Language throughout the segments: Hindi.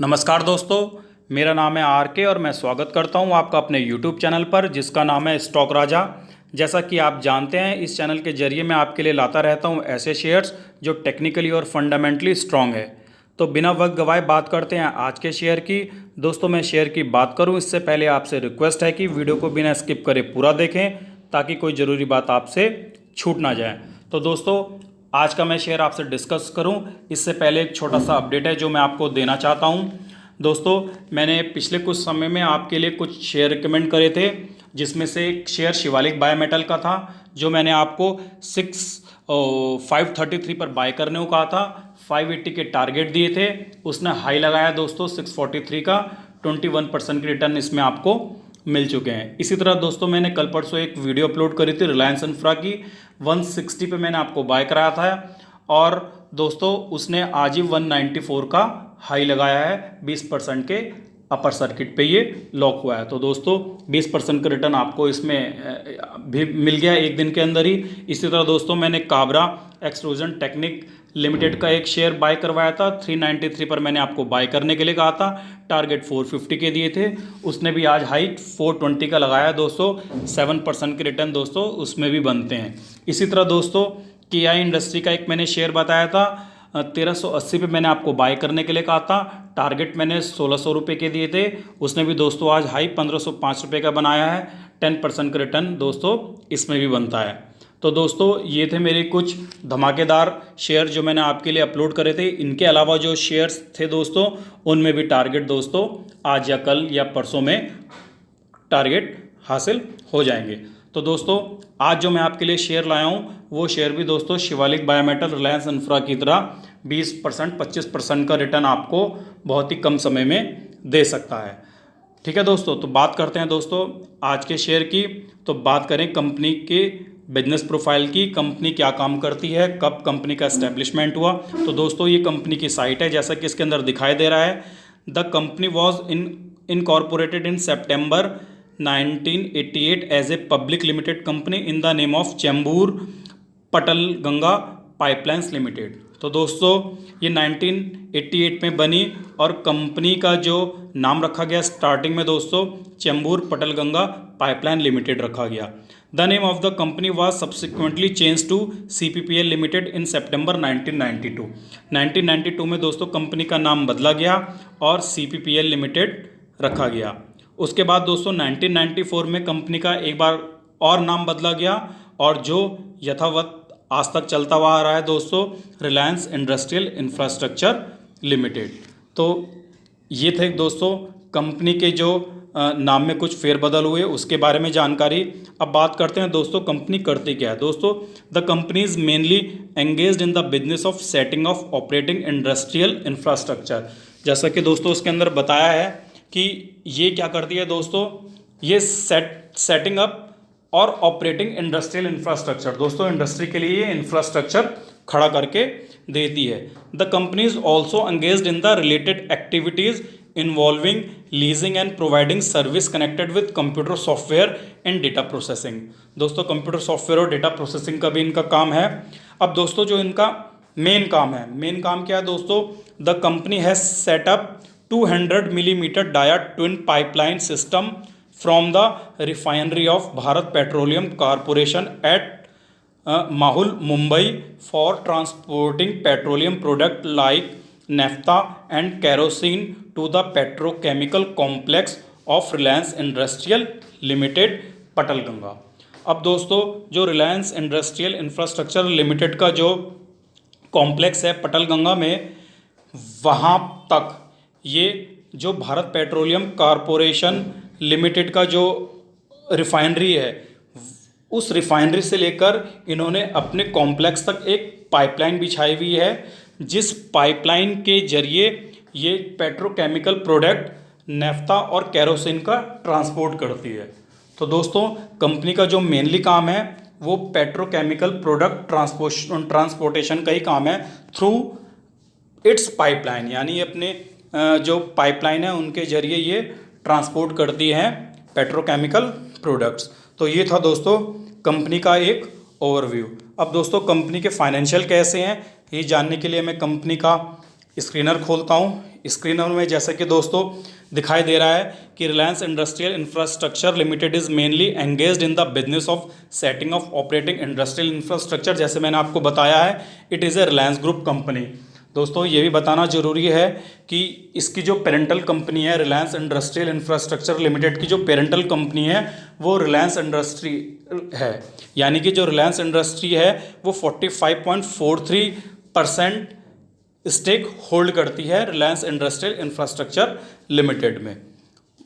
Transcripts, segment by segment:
नमस्कार दोस्तों, मेरा नाम है आर के और मैं स्वागत करता हूं आपका अपने यूट्यूब चैनल पर जिसका नाम है स्टॉक राजा। जैसा कि आप जानते हैं, इस चैनल के जरिए मैं आपके लिए लाता रहता हूं ऐसे शेयर्स जो टेक्निकली और फंडामेंटली स्ट्रांग है। तो बिना वक्त गवाए बात करते हैं आज के शेयर की। दोस्तों, मैं शेयर की बात करूं इससे पहले आपसे रिक्वेस्ट है कि वीडियो को बिना स्किप करे पूरा देखें ताकि कोई ज़रूरी बात आपसे छूट ना जाए। तो दोस्तों, आज का मैं शेयर आपसे डिस्कस करूं इससे पहले एक छोटा सा अपडेट है जो मैं आपको देना चाहता हूं। दोस्तों, मैंने पिछले कुछ समय में आपके लिए कुछ शेयर रिकमेंड करे थे, जिसमें से एक शेयर शिवालिक बायोमेटल का था जो मैंने आपको 533 पर बाय करने को कहा था। 580 के टारगेट दिए थे, उसने हाई लगाया दोस्तों 643 का। 21% की रिटर्न इसमें आपको मिल चुके हैं। इसी तरह दोस्तों, मैंने कल परसों एक वीडियो अपलोड करी थी रिलायंस इंफ्रा की। 160 पे मैंने आपको बाय कराया था और दोस्तों उसने आज ही 194 का हाई लगाया है। 20% के अपर सर्किट पे ये लॉक हुआ है। तो दोस्तों 20% का रिटर्न आपको इसमें भी मिल गया एक दिन के अंदर ही। इसी तरह दोस्तों, मैंने काबरा एक्सट्रूजन टेक्निक लिमिटेड का एक शेयर बाय करवाया था। 393 पर मैंने आपको बाय करने के लिए कहा था। टारगेट 450 के दिए थे, उसने भी आज हाई 420 का लगाया दोस्तों। 7% के रिटर्न दोस्तों उसमें भी बनते हैं। इसी तरह दोस्तों, KI इंडस्ट्री का एक मैंने शेयर बताया था। 1380 पे मैंने आपको बाय करने के लिए कहा था। टारगेट मैंने 1600 रुपये के दिए थे, उसने भी दोस्तों आज हाई 1505 रुपये का बनाया है। 10% का रिटर्न दोस्तों इसमें भी बनता है। तो दोस्तों, ये थे मेरे कुछ धमाकेदार शेयर जो मैंने आपके लिए अपलोड करे थे। इनके अलावा जो शेयर्स थे दोस्तों, उनमें भी टारगेट दोस्तों आज या कल या परसों में टारगेट हासिल हो जाएंगे। तो दोस्तों, आज जो मैं आपके लिए शेयर लाया हूँ वो शेयर भी दोस्तों शिवालिक बायोमेटल रिलायंस इंफ्रा की तरह 20% 25% का रिटर्न आपको बहुत ही कम समय में दे सकता है। ठीक है दोस्तों, तो बात करते हैं दोस्तों आज के शेयर की। तो बात करें कंपनी के बिजनेस प्रोफाइल की। कंपनी क्या काम करती है, कब कंपनी का एस्टेब्लिशमेंट हुआ। तो दोस्तों, ये कंपनी की साइट है जैसा कि इसके अंदर दिखाई दे रहा है। The company was incorporated in September 1988 as a public limited company in the name of Chembur Patalganga pipelines limited. तो दोस्तों, ये 1988 में बनी और कंपनी का जो नाम रखा गया स्टार्टिंग में दोस्तों चेंबूर पटलगंगा पाइपलाइन लिमिटेड रखा गया। The name of the company was subsequently change to CPPL limited in September 1992। 1992 में दोस्तों कंपनी का नाम बदला गया और CPPL लिमिटेड रखा गया। उसके बाद दोस्तों 1994 में कंपनी का एक बार और नाम बदला गया और जो यथावत आज तक चलता हुआ आ रहा है दोस्तों रिलायंस इंडस्ट्रियल इंफ्रास्ट्रक्चर लिमिटेड। तो ये थे दोस्तों कंपनी के जो नाम में कुछ फेरबदल हुए उसके बारे में जानकारी। अब बात करते हैं दोस्तों कंपनी करती क्या है। दोस्तों, the company is mainly engaged in the business of setting of operating industrial infrastructure. जैसा कि दोस्तों इसके अंदर बताया है कि ये क्या करती है दोस्तों, ये सेटिंग अप और ऑपरेटिंग इंडस्ट्रियल इंफ्रास्ट्रक्चर। दोस्तों, इंडस्ट्री के लिए ये इंफ्रास्ट्रक्चर खड़ा करके देती है। The company is also engaged in the related activities involving leasing and providing service connected with computer software and data processing. दोस्तों, कंप्यूटर सॉफ्टवेयर और डेटा प्रोसेसिंग का भी इनका काम है। अब दोस्तों जो इनका मेन काम क्या है दोस्तों, the company has set up 200 millimetre dia twin pipeline system from the refinery of Bharat Petroleum Corporation at Mahul, Mumbai for transporting petroleum product like naphtha and kerosene to the petrochemical complex of Reliance Industrial Limited, पटलगंगा। अब दोस्तों जो रिलायंस इंडस्ट्रियल इंफ्रास्ट्रक्चर लिमिटेड का जो कॉम्प्लेक्स है पटलगंगा में, वहाँ तक ये जो भारत पेट्रोलियम कॉरपोरेशन लिमिटेड का जो रिफाइनरी है, उस रिफाइनरी से लेकर इन्होंने अपने कॉम्प्लेक्स तक एक पाइपलाइन बिछाई हुई है, जिस पाइपलाइन के जरिए ये पेट्रोकेमिकल प्रोडक्ट नेफ्था और कैरोसिन का ट्रांसपोर्ट करती है। तो दोस्तों, कंपनी का जो मेनली काम है वो पेट्रोकेमिकल प्रोडक्ट ट्रांसपोर्टेशन का ही काम है थ्रू इट्स पाइपलाइन, यानी अपने जो पाइपलाइन है उनके जरिए ये ट्रांसपोर्ट करती हैं पेट्रोकेमिकल प्रोडक्ट्स। तो ये था दोस्तों कंपनी का एक ओवरव्यू। अब दोस्तों कंपनी के फाइनेंशियल कैसे हैं ये जानने के लिए मैं कंपनी का स्क्रीनर खोलता हूँ। स्क्रीनर में जैसे कि दोस्तों दिखाई दे रहा है कि Reliance industrial infrastructure limited is mainly engaged in the business of setting of operating industrial infrastructure. जैसे मैंने आपको बताया है, it is a Reliance group company. दोस्तों ये भी बताना जरूरी है कि इसकी जो पेरेंटल कंपनी है रिलायंस इंडस्ट्रियल इंफ्रास्ट्रक्चर लिमिटेड की जो पेरेंटल कंपनी है वो रिलायंस इंडस्ट्री है, यानी कि जो रिलायंस इंडस्ट्री है वो 45.43% स्टेक होल्ड करती है रिलायंस इंडस्ट्रियल इंफ्रास्ट्रक्चर लिमिटेड में।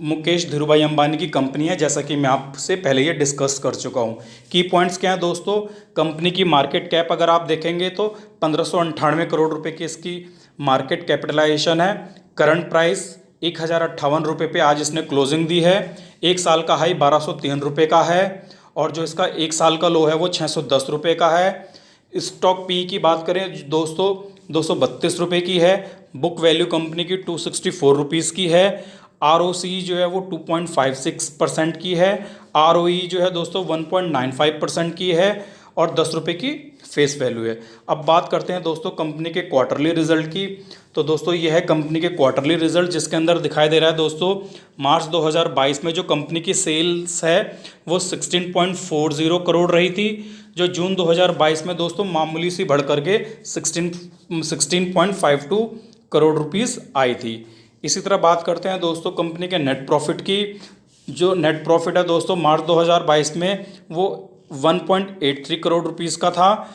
मुकेश धीरूभाई अंबानी की कंपनी है, जैसा कि मैं आपसे पहले ये डिस्कस कर चुका हूँ। की पॉइंट्स क्या हैं दोस्तों, कंपनी की मार्केट कैप अगर आप देखेंगे तो 1598 करोड़ रुपए की इसकी मार्केट कैपिटलाइजेशन है। करंट प्राइस 1058 रुपये पे आज इसने क्लोजिंग दी है। एक साल का हाई 1203 रुपये का है और जो इसका एक साल का लो है वो 610 रुपये का है। स्टॉक पी की बात करें दोस्तों 232 रुपये की है। बुक वैल्यू कंपनी की 264 रुपीज़ की है। ROC जो है वो 2.56% की है। ROE जो है दोस्तों 1.95% की है और 10 रुपये की फेस वैल्यू है। अब बात करते हैं दोस्तों कंपनी के क्वार्टरली रिजल्ट की। तो दोस्तों ये है कंपनी के क्वार्टरली रिजल्ट, जिसके अंदर दिखाई दे रहा है दोस्तों मार्च 2022 में जो कंपनी की सेल्स है वो 16.40 करोड़ रही थी, जो जून 2022 में दोस्तों मामूली सी बढ़ करके 16.52 करोड़ रुपीज़ आई थी। इसी तरह बात करते हैं दोस्तों कंपनी के नेट प्रॉफिट की। जो नेट प्रॉफिट है दोस्तों मार्च 2022 में वो 1.83 करोड़ रुपीज़ का था,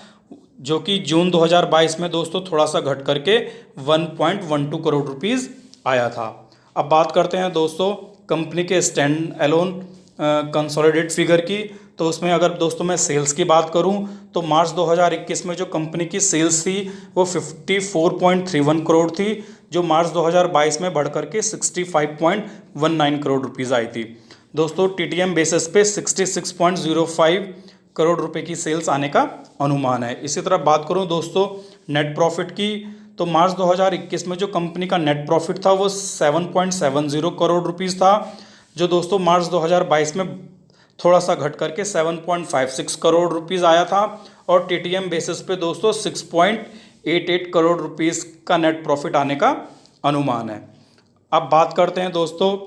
जो कि जून 2022 में दोस्तों थोड़ा सा घट करके 1.12 करोड़ रुपीज़ आया था। अब बात करते हैं दोस्तों कंपनी के स्टैंड एलोन कंसोलिडेट फिगर की। तो उसमें अगर दोस्तों मैं सेल्स की बात करूं तो मार्च 2021 में जो कंपनी की सेल्स थी वो 54.31 करोड़ थी, जो मार्च 2022 में बढ़ करके 65.19 करोड़ रुपीज़ आई थी। दोस्तों TTM बेसिस पे 66.05 करोड़ रुपए की सेल्स आने का अनुमान है। इसी तरह बात करूं दोस्तों नेट प्रॉफिट की, तो मार्च 2021 में जो कंपनी का नेट प्रॉफिट था वो 7.70 करोड़ रुपीज़ था, जो दोस्तों मार्च 2022 में थोड़ा सा घट करके 7.56 करोड़ रुपीज़ आया था और TTM बेसिस पे दोस्तों 6.88 करोड़ रुपीज़ का नेट प्रॉफिट आने का अनुमान है। अब बात करते हैं दोस्तों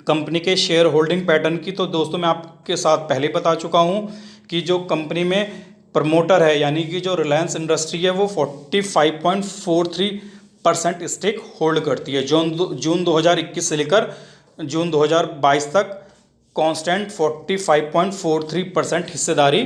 कंपनी के शेयर होल्डिंग पैटर्न की। तो दोस्तों मैं आपके साथ पहले बता चुका हूँ कि जो कंपनी में प्रमोटर है यानी कि जो रिलायंस इंडस्ट्री है वो 45.43% स्टेक होल्ड करती है। जून 2021 से लेकर जून 2022 तक कांस्टेंट 45.43% हिस्सेदारी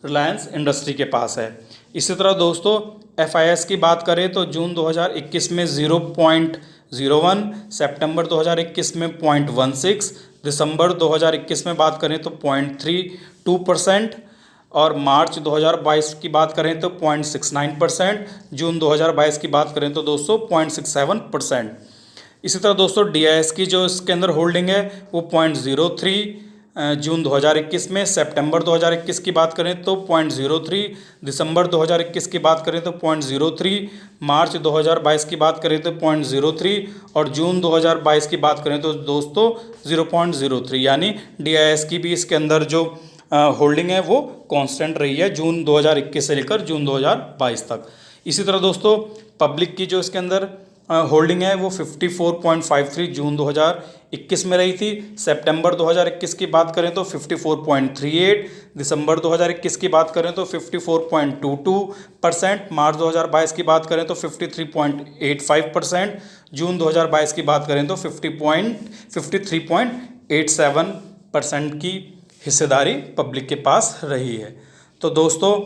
रिलायंस इंडस्ट्री के पास है। इसी तरह दोस्तों FIS की बात करें तो जून 2021 में 0.01, सितंबर 2021 में 0.16, दिसंबर 2021 में बात करें तो 0.32% और मार्च 2022 की बात करें तो 0.69%, जून 2022 की बात करें तो दोस्तों 0.67%। इसी तरह दोस्तों DIS की जो इसके अंदर होल्डिंग है वो 0.03 जून 2021 में, सितंबर 2021 की बात करें तो 0.03, दिसंबर 2021 की बात करें तो 0.03, मार्च 2022 की बात करें तो 0.03 और जून 2022 की बात करें तो दोस्तों 0.03, यानी DIS की भी इसके अंदर जो होल्डिंग है वो कांस्टेंट रही है जून 2021 से लेकर जून 2022 तक। इसी तरह दोस्तों पब्लिक की जो इसके अंदर होल्डिंग है वो 54.53 जून 2021 में रही थी, सितंबर 2021 की बात करें तो 54.38, दिसंबर 2021 की बात करें तो 54.22%, मार्च 2022 की बात करें तो 53.85%, जून 2022 की बात करें तो 53.87% की हिस्सेदारी पब्लिक के पास रही है। तो दोस्तों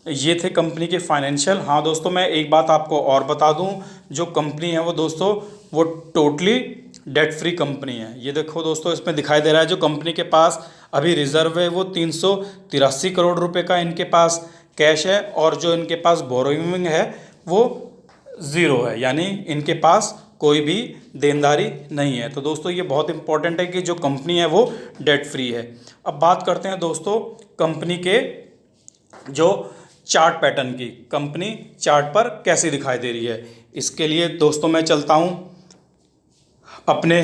ये थे कंपनी के फाइनेंशियल। हाँ दोस्तों मैं एक बात आपको और बता दूं, जो कंपनी है वो दोस्तों वो टोटली डेट फ्री कंपनी है। ये देखो दोस्तों इसमें दिखाई दे रहा है जो कंपनी के पास अभी रिजर्व है वो 383 करोड़ रुपए का इनके पास कैश है और जो इनके पास बोरोइंग है वो ज़ीरो है, यानी इनके पास कोई भी देनदारी नहीं है। तो दोस्तों ये बहुत इंपॉर्टेंट है कि जो कंपनी है वो डेट फ्री है। अब बात करते हैं दोस्तों कंपनी के जो चार्ट पैटर्न की, कंपनी चार्ट पर कैसी दिखाई दे रही है। इसके लिए दोस्तों मैं चलता हूं अपने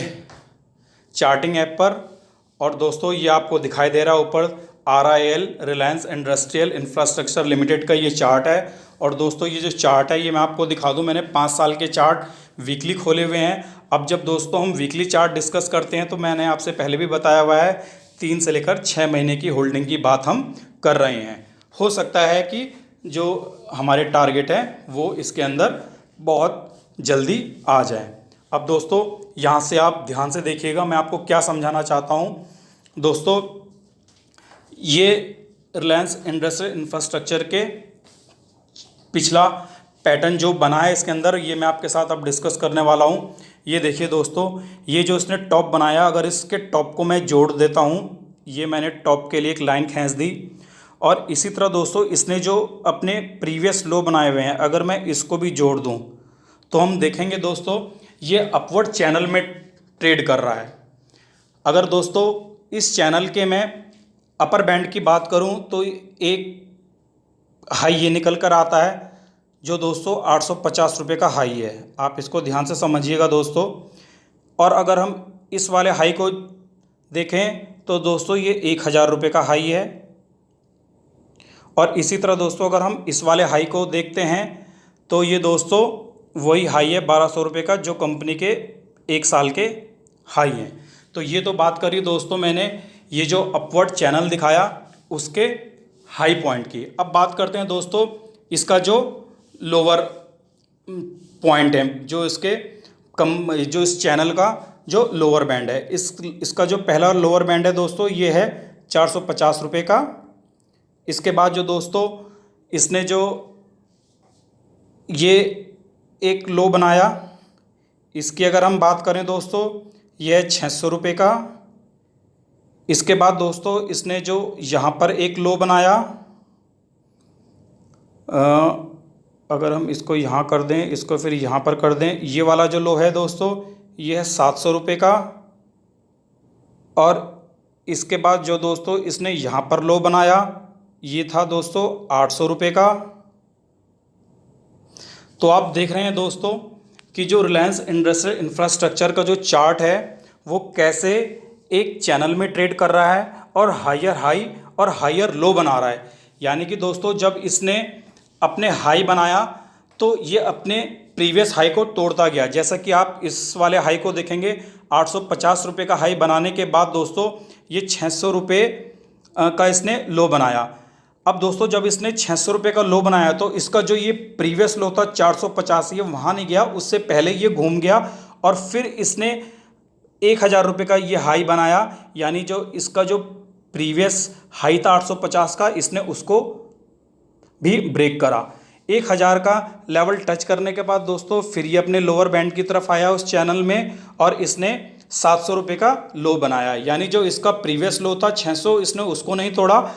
चार्टिंग ऐप पर और दोस्तों ये आपको दिखाई दे रहा है ऊपर RIL Reliance industrial infrastructure limited का ये चार्ट है और दोस्तों ये जो चार्ट है ये मैं आपको दिखा दूं, मैंने 5 साल के चार्ट वीकली खोले हुए हैं। अब जब दोस्तों हम वीकली चार्ट डिस्कस करते हैं तो मैंने आपसे पहले भी बताया हुआ है 3 से लेकर 6 महीने की होल्डिंग की बात हम कर रहे हैं। हो सकता है कि जो हमारे टारगेट हैं वो इसके अंदर बहुत जल्दी आ जाए। अब दोस्तों यहाँ से आप ध्यान से देखिएगा, मैं आपको क्या समझाना चाहता हूँ। दोस्तों ये रिलायंस इंडस्ट्रियल इंफ्रास्ट्रक्चर के पिछला पैटर्न जो बना है इसके अंदर, ये मैं आपके साथ अब डिस्कस करने वाला हूँ। ये देखिए दोस्तों, ये जो इसने टॉप बनाया, अगर इसके टॉप को मैं जोड़ देता हूँ, ये मैंने टॉप के लिए एक लाइन खींच दी, और इसी तरह दोस्तों इसने जो अपने प्रीवियस लो बनाए हुए हैं अगर मैं इसको भी जोड़ दूँ तो हम देखेंगे दोस्तों ये अपवर्ड चैनल में ट्रेड कर रहा है। अगर दोस्तों इस चैनल के मैं अपर बैंड की बात करूं तो एक हाई ये निकल कर आता है जो दोस्तों 850 रुपये का हाई है, आप इसको ध्यान से समझिएगा दोस्तों। और अगर हम इस वाले हाई को देखें तो दोस्तों ये 1000 रुपये का हाई है। और इसी तरह दोस्तों अगर हम इस वाले हाई को देखते हैं तो ये दोस्तों वही हाई है 1200 रुपये का जो कंपनी के 1 साल के हाई हैं। तो ये तो बात करी दोस्तों मैंने ये जो अपवर्ड चैनल दिखाया उसके हाई पॉइंट की। अब बात करते हैं दोस्तों इसका जो लोअर पॉइंट है, जो इसके जो इस चैनल का जो लोअर बैंड है, इसका जो पहला लोअर बैंड है दोस्तों ये है 450 रुपये का। इसके बाद जो दोस्तों इसने जो ये एक लो बनाया, इसकी अगर हम बात करें दोस्तों यह है 600 रुपये का। इसके बाद दोस्तों इसने जो यहाँ पर एक लो बनाया, अगर हम इसको यहाँ कर दें, इसको फिर यहाँ पर कर दें, ये वाला जो लो है दोस्तों ये है 700 रुपये का। और इसके बाद जो दोस्तों इसने यहाँ पर लो बनाया ये था दोस्तों 800 रुपये का। तो आप देख रहे हैं दोस्तों कि जो रिलायंस इंडस्ट्रियल इंफ्रास्ट्रक्चर का जो चार्ट है वो कैसे एक चैनल में ट्रेड कर रहा है और हायर हाई और हायर लो बना रहा है। यानी कि दोस्तों जब इसने अपने हाई बनाया तो ये अपने प्रीवियस हाई को तोड़ता गया। जैसा कि आप इस वाले हाई को देखेंगे 850 रुपये का हाई बनाने के बाद दोस्तों ये 600 रुपये का इसने लो बनाया। अब दोस्तों जब इसने 600 रुपये का लो बनाया तो इसका जो ये प्रीवियस लो था 450, ये वहाँ नहीं गया, उससे पहले ये घूम गया और फिर इसने 1000 रुपये का ये हाई बनाया। यानी जो इसका जो प्रीवियस हाई था 850 का, इसने उसको भी ब्रेक करा। 1000 का लेवल टच करने के बाद दोस्तों फिर ये अपने लोअर बैंड की तरफ आया उस चैनल में और इसने 700 रुपये का लो बनाया। यानी जो इसका प्रीवियस लो था 600, इसने उसको नहीं तोड़ा,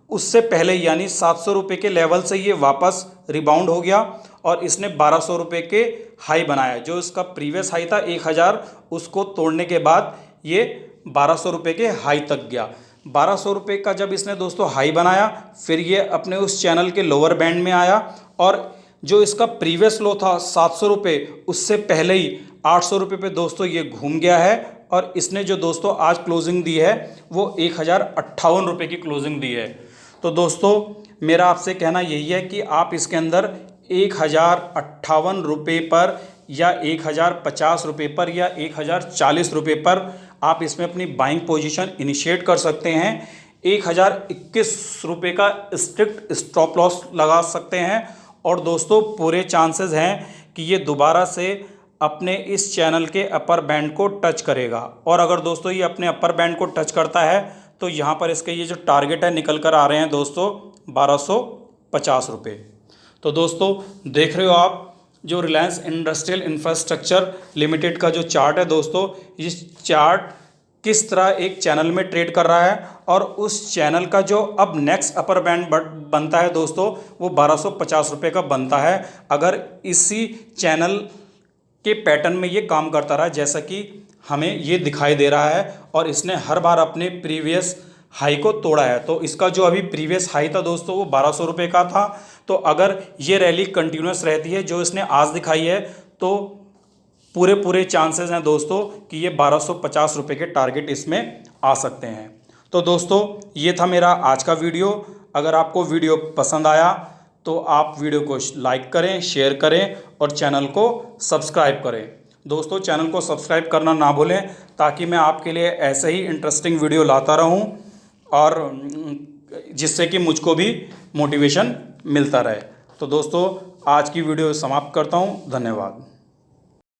उससे पहले यानी 700 रुपये के लेवल से ये वापस रिबाउंड हो गया और इसने 1200 रुपये के हाई बनाया। जो इसका प्रीवियस हाई था 1000, उसको तोड़ने के बाद ये 1200 रुपये के हाई तक गया। 1200 रुपये का जब इसने दोस्तों हाई बनाया फिर ये अपने उस चैनल के लोअर बैंड में आया और जो इसका प्रीवियस लो था 700 रुपये, उससे पहले ही 800 रुपये पे दोस्तों ये घूम गया है और इसने जो दोस्तों आज क्लोजिंग दी है वो 1058 रुपये की क्लोजिंग दी है। तो दोस्तों मेरा आपसे कहना यही है कि आप इसके अंदर 1058 रुपये पर या 1050 रुपये पर या 1040 रुपये पर आप इसमें अपनी बाइंग पोजीशन इनिशिएट कर सकते हैं। 1021 रुपये का स्ट्रिक्ट स्टॉप लॉस लगा सकते हैं और दोस्तों पूरे चांसेस हैं कि ये दोबारा से अपने इस चैनल के अपर बैंड को टच करेगा। और अगर दोस्तों ये अपने अपर बैंड को टच करता है तो यहाँ पर इसके ये जो टारगेट है निकल कर आ रहे हैं दोस्तों 1250 रुपये। तो दोस्तों देख रहे हो आप जो रिलायंस इंडस्ट्रियल इंफ्रास्ट्रक्चर लिमिटेड का जो चार्ट है दोस्तों, इस चार्ट किस तरह एक चैनल में ट्रेड कर रहा है और उस चैनल का जो अब नेक्स्ट अपर बैंड बनता है दोस्तों वो 1250 रुपये का बनता है। अगर इसी चैनल के पैटर्न में ये काम करता रहा जैसा कि हमें ये दिखाई दे रहा है और इसने हर बार अपने प्रीवियस हाई को तोड़ा है, तो इसका जो अभी प्रीवियस हाई था दोस्तों वो 1200 रुपये का था। तो अगर ये रैली कंटिन्यूस रहती है जो इसने आज दिखाई है तो पूरे चांसेस हैं दोस्तों कि ये 1250 रुपये के टारगेट इसमें आ सकते हैं। तो दोस्तों ये था मेरा आज का वीडियो। अगर आपको वीडियो पसंद आया तो आप वीडियो को लाइक करें, शेयर करें और चैनल को सब्सक्राइब करें। दोस्तों चैनल को सब्सक्राइब करना ना भूलें ताकि मैं आपके लिए ऐसे ही इंटरेस्टिंग वीडियो लाता रहूं और जिससे कि मुझको भी मोटिवेशन मिलता रहे। तो दोस्तों आज की वीडियो समाप्त करता हूं। धन्यवाद।